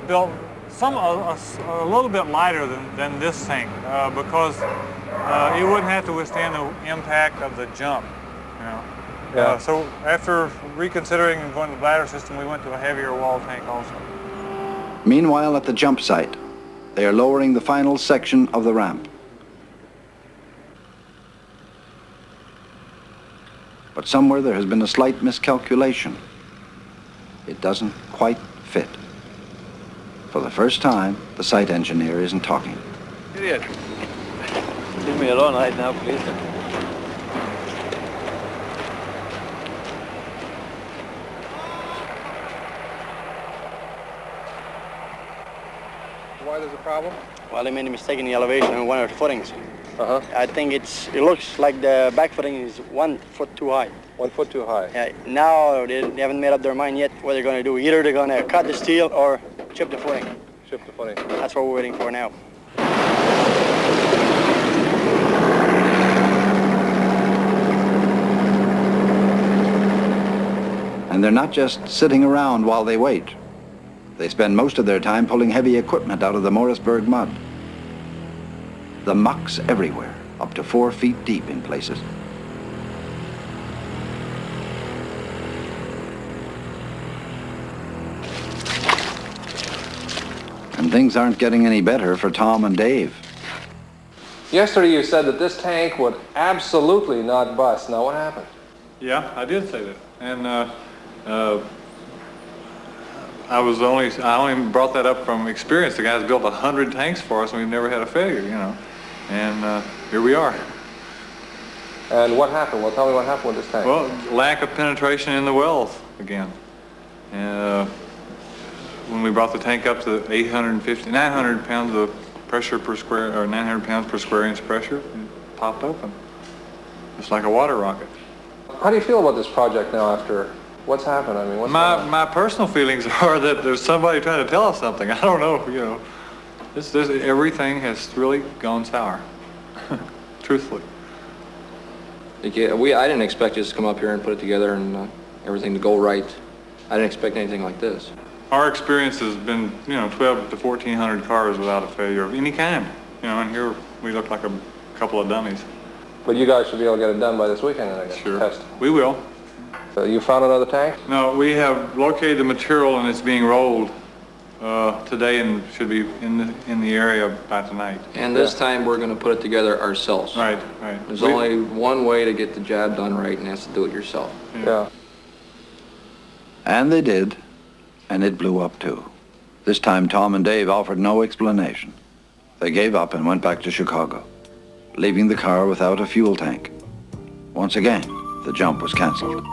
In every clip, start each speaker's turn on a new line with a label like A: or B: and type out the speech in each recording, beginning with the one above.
A: built a little bit lighter than this tank because it wouldn't have to withstand the impact of the jump, you know.
B: Yeah.
A: So after reconsidering and going to the bladder system, we went to a heavier wall tank also.
C: Meanwhile, at the jump site, they are lowering the final section of the ramp. But somewhere there has been a slight miscalculation. It doesn't quite fit. For the first time, the site engineer isn't talking.
D: Idiot. Leave me alone right now, please.
B: Why there's a problem?
E: Well, they made a mistake in the elevation on one of the footings.
B: Uh-huh.
E: I think it looks like the back footing is 1 foot too high.
B: 1 foot too high.
E: Yeah, now they haven't made up their mind yet what they're going to do. Either they're going to cut the steel or chip the footing.
B: Chip the footing.
E: That's what we're waiting for now.
C: And they're not just sitting around while they wait. They spend most of their time pulling heavy equipment out of the Morrisburg mud. The muck's everywhere, up to 4 feet deep in places. And things aren't getting any better for Tom and Dave.
B: Yesterday you said that this tank would absolutely not bust. Now what happened?
A: Yeah, I did say that, and I only brought that up from experience. The guy's built 100 tanks for us, and we've never had a failure, you know. And here we are.
B: And what happened? Well, tell me what happened with this tank.
A: Well, lack of penetration in the wells again. And when we brought the tank up to 900 pounds of pressure per square, or 900 pounds per square inch pressure, it popped open. It's like a water rocket.
B: How do you feel about this project now after what's happened? I mean, what's going on?
A: My personal feelings are that there's somebody trying to tell us something. I don't know, you know. Everything has really gone sour, truthfully.
F: I didn't expect you to come up here and put it together and everything to go right. I didn't expect anything like this.
A: Our experience has been, you know, 12 to 1,400 cars without a failure of any kind. You know, and here we look like a couple of dummies.
B: But you guys should be able to get it done by this weekend, I guess.
A: Sure.
B: Test.
A: We will.
B: So you found another tank?
A: No, we have located the material and it's being rolled today and should be in the area by tonight.
F: And this time we're going to put it together ourselves.
A: Right, right.
F: There's only one way to get the job done right, and that's to do it yourself.
B: Yeah.
C: And they did, and it blew up too. This time Tom and Dave offered no explanation. They gave up and went back to Chicago, leaving the car without a fuel tank. Once again, the jump was canceled.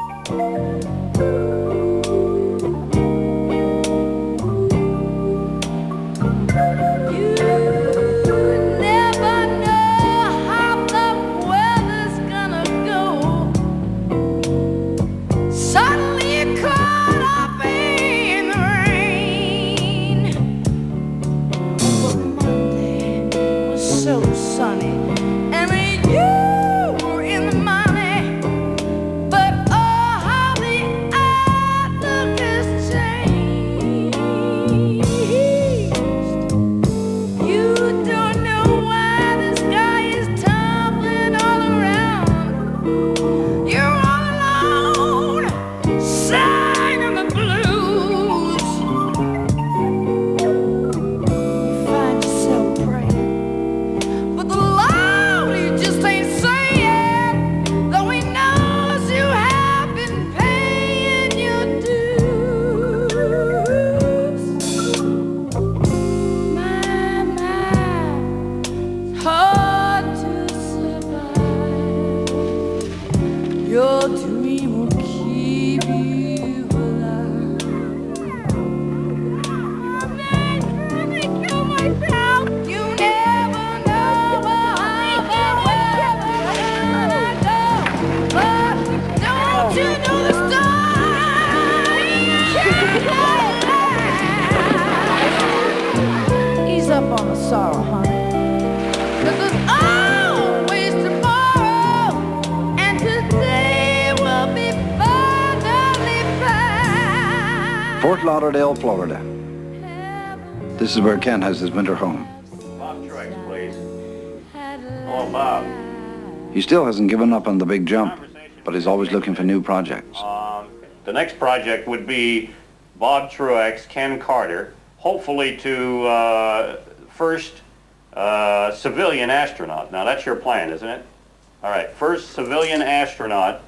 C: Fort Lauderdale, Florida. This is where Ken has his winter home.
G: Bob Truex, please. Hello, Bob.
C: He still hasn't given up on the big jump, but he's always looking for new projects.
G: The next project would be Bob Truex, Ken Carter, hopefully to first civilian astronaut. Now that's your plan, isn't it? All right, first civilian astronaut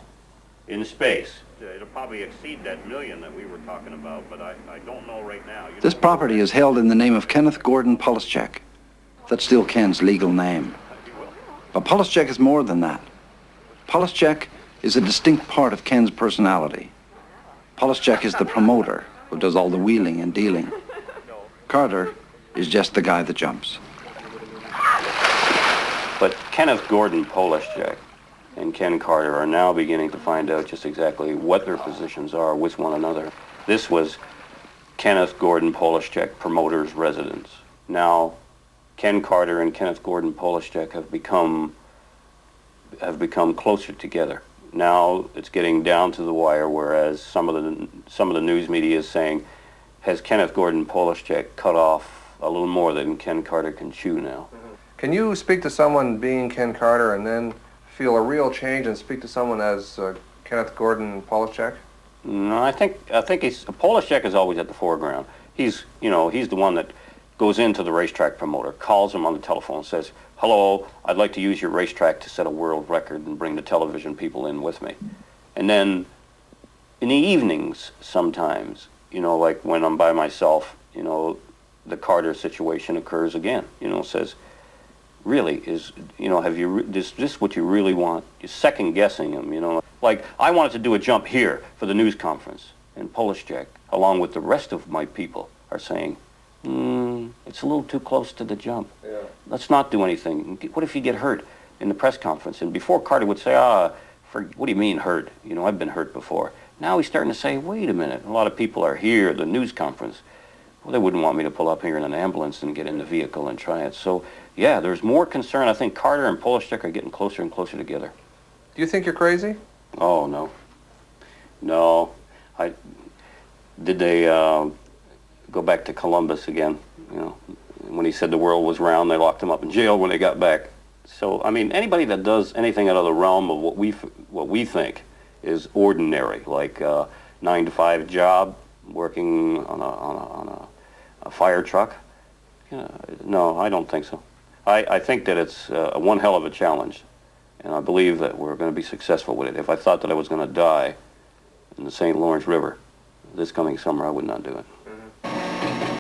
G: in space. It'll probably exceed that $1 million that we were talking about, but I don't know right now.
C: This property is held in the name of Kenneth Gordon Polischek. That's still Ken's legal name. But Polischek is more than that. Polischek is a distinct part of Ken's personality. Polischek is the promoter who does all the wheeling and dealing. Carter is just the guy that jumps.
G: But Kenneth Gordon Polischek and Ken Carter are now beginning to find out just exactly what their positions are with one another. This was Kenneth Gordon Polischek, promoter's residence. Now, Ken Carter and Kenneth Gordon Polischek have become closer together. Now it's getting down to the wire, whereas some of the news media is saying, has Kenneth Gordon Polischek cut off a little more than Ken Carter can chew now?
B: Can you speak to someone being Ken Carter and then feel a real change and speak to someone as Kenneth Gordon Polischek?
G: No, I think Polischek is always at the foreground. He's the one that goes into the racetrack promoter, calls him on the telephone, says, "Hello, I'd like to use your racetrack to set a world record and bring the television people in with me." And then in the evenings sometimes, like when I'm by myself, the Carter situation occurs again. Says, "Really, is this what you really want?" You're second guessing him, Like, I wanted to do a jump here for the news conference, and Polischek, along with the rest of my people, are saying, it's a little too close to the jump.
B: Yeah.
G: Let's not do anything. What if you get hurt in the press conference? And before Carter would say, what do you mean hurt? I've been hurt before. Now he's starting to say, wait a minute, a lot of people are here, the news conference. Well, they wouldn't want me to pull up here in an ambulance and get in the vehicle and try it. So, yeah, there's more concern. I think Carter and Polischek are getting closer and closer together.
B: Do you think you're crazy?
G: Oh, no. No. Did they go back to Columbus again? When he said the world was round, they locked him up in jail when they got back. So, I mean, anybody that does anything out of the realm of what we think is ordinary, like a 9-to-5 job, working on a fire truck, no, I don't think so. I think that it's one hell of a challenge, and I believe that we're going to be successful with it. If I thought that I was going to die in the St. Lawrence River this coming summer, I would not do it.